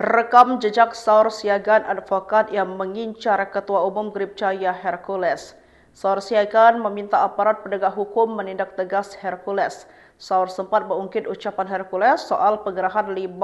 Rekam jejak Saur Siagan advokat yang mengincar Ketua Umum Gripjaya Hercules. Saur Siagan meminta aparat penegak hukum menindak tegas Hercules. Saur sempat mengungkit ucapan Hercules soal penggerahan 50.000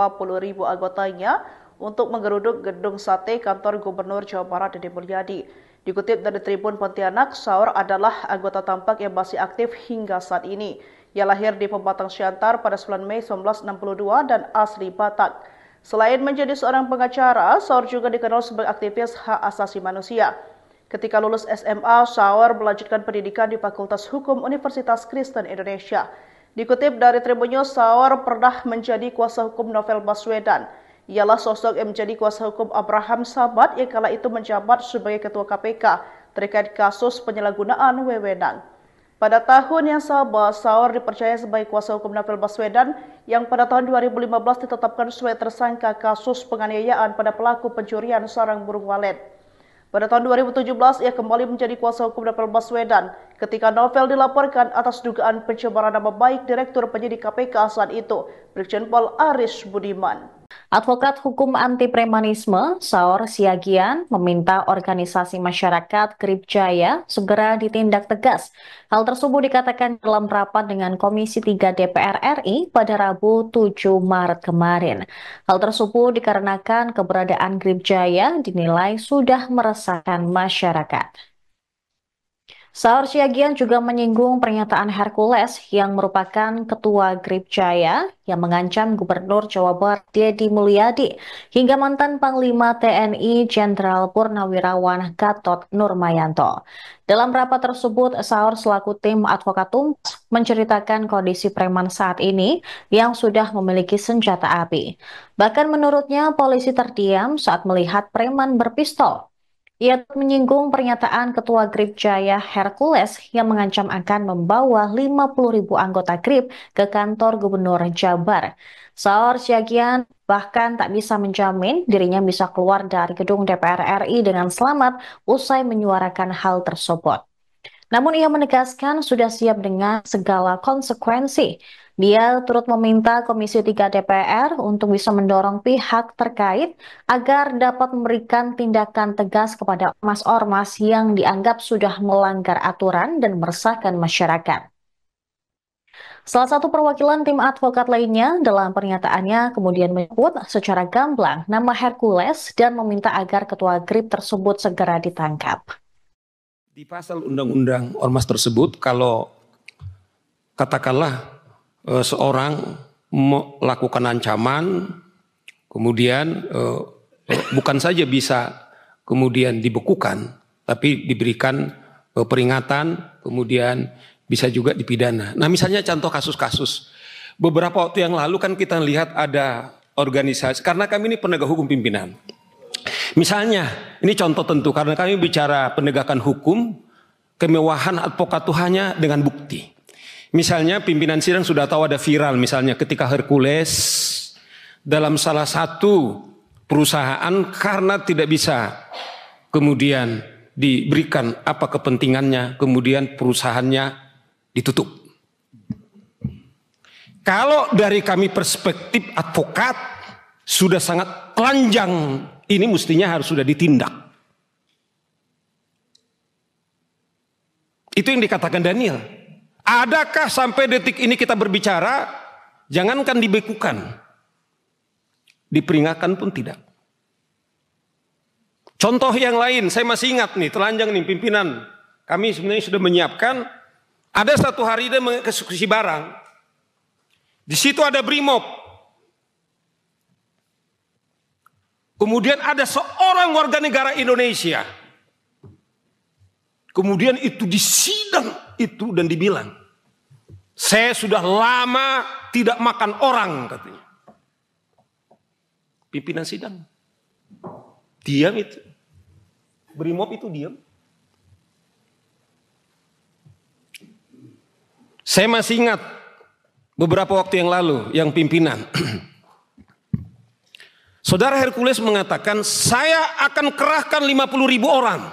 anggotanya untuk menggeruduk gedung sate kantor Gubernur Jawa Barat Deddy Mulyadi. Dikutip dari Tribun Pontianak, Saur adalah anggota tampak yang masih aktif hingga saat ini. Ia lahir di Pematang Siantar pada 9 Mei 1962 dan asli Batak. Selain menjadi seorang pengacara, Saur juga dikenal sebagai aktivis hak asasi manusia. Ketika lulus SMA, Saur melanjutkan pendidikan di Fakultas Hukum Universitas Kristen Indonesia. Dikutip dari Tribun News, Saur pernah menjadi kuasa hukum Novel Baswedan. Ialah sosok yang menjadi kuasa hukum Abraham Samad yang kala itu menjabat sebagai Ketua KPK terkait kasus penyalahgunaan wewenang. Pada tahun yang sama, Saur dipercaya sebagai kuasa hukum Novel Baswedan yang pada tahun 2015 ditetapkan sebagai tersangka kasus penganiayaan pada pelaku pencurian sarang burung walet. Pada tahun 2017, ia kembali menjadi kuasa hukum Novel Baswedan ketika Novel dilaporkan atas dugaan pencemaran nama baik Direktur Penyidik KPK saat itu, Brigjen Pol Aris Budiman. Advokat hukum anti premanisme Saur Siagian meminta organisasi masyarakat Gripjaya segera ditindak tegas. Hal tersebut dikatakan dalam rapat dengan Komisi 3 DPR RI pada Rabu 7 Maret kemarin. Hal tersebut dikarenakan keberadaan Gripjaya dinilai sudah meresahkan masyarakat. Saur Siagian juga menyinggung pernyataan Hercules yang merupakan ketua Gripjaya yang mengancam Gubernur Jawa Barat Deddy Mulyadi hingga mantan Panglima TNI Jenderal Purnawirawan Gatot Nurmayanto. Dalam rapat tersebut, Saur selaku tim advokat Tuntas menceritakan kondisi preman saat ini yang sudah memiliki senjata api. Bahkan menurutnya polisi terdiam saat melihat preman berpistol. Ia menyinggung pernyataan Ketua Gripjaya Hercules yang mengancam akan membawa 50.000 anggota Grip ke kantor Gubernur Jabar. Saur Siagian bahkan tak bisa menjamin dirinya bisa keluar dari gedung DPR RI dengan selamat usai menyuarakan hal tersebut. Namun ia menegaskan sudah siap dengan segala konsekuensi. Dia turut meminta Komisi 3 DPR untuk bisa mendorong pihak terkait agar dapat memberikan tindakan tegas kepada ormas-ormas yang dianggap sudah melanggar aturan dan meresahkan masyarakat. Salah satu perwakilan tim advokat lainnya dalam pernyataannya kemudian menyebut secara gamblang nama Hercules dan meminta agar ketua Grip tersebut segera ditangkap. Di pasal undang-undang ormas tersebut, kalau katakanlah seorang melakukan ancaman, kemudian bukan saja bisa kemudian dibekukan, tapi diberikan peringatan, kemudian bisa juga dipidana. Nah, misalnya contoh kasus-kasus. Beberapa waktu yang lalu kan kita lihat ada organisasi, karena kami ini penegak hukum pimpinan. Misalnya, ini contoh tentu karena kami bicara penegakan hukum, kemewahan advokat itu hanya dengan bukti. Misalnya pimpinan sidang sudah tahu ada viral misalnya ketika Hercules dalam salah satu perusahaan karena tidak bisa kemudian diberikan apa kepentingannya, kemudian perusahaannya ditutup. Kalau dari kami perspektif advokat sudah sangat telanjang, ini mestinya harus sudah ditindak. Itu yang dikatakan Daniel. Adakah sampai detik ini kita berbicara, jangankan dibekukan, diperingatkan pun tidak. Contoh yang lain, saya masih ingat nih, telanjang nih pimpinan. Kami sebenarnya sudah menyiapkan, ada satu hari dia mengeksekusi barang. Di situ ada Brimob. Kemudian ada seorang warga negara Indonesia. Kemudian itu disidang itu dan dibilang, saya sudah lama tidak makan orang katanya. Pimpinan sidang diam itu. Brimob itu diam. Saya masih ingat beberapa waktu yang lalu yang pimpinan Saudara Hercules mengatakan, saya akan kerahkan 50.000 orang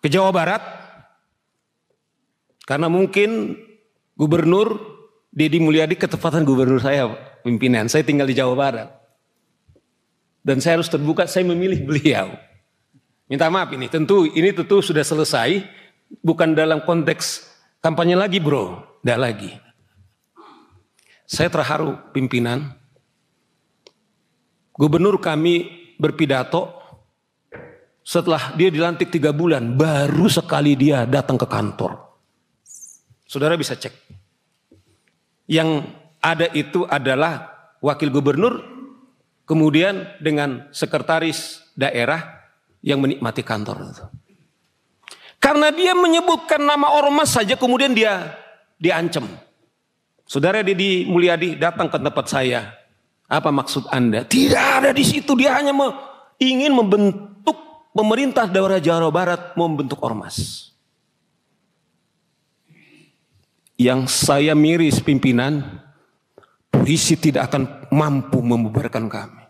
ke Jawa Barat. Karena mungkin Gubernur Deddy Mulyadi ketepatan gubernur saya, pimpinan. Saya tinggal di Jawa Barat. dan saya harus terbuka, saya memilih beliau. Minta maaf ini tentu sudah selesai, bukan dalam konteks kampanye lagi bro, tidak lagi. Saya terharu pimpinan, gubernur kami berpidato, setelah dia dilantik 3 bulan, baru sekali dia datang ke kantor. Saudara bisa cek. Yang ada itu adalah wakil gubernur, kemudian dengan sekretaris daerah yang menikmati kantor itu. Karena dia menyebutkan nama ormas saja, kemudian dia diancam. Saudara Deddy Mulyadi datang ke tempat saya. Apa maksud Anda? Tidak ada di situ. Dia hanya ingin membentuk pemerintah daerah Jawa Barat, membentuk ormas. Yang saya miris pimpinan, polisi tidak akan mampu membubarkan kami.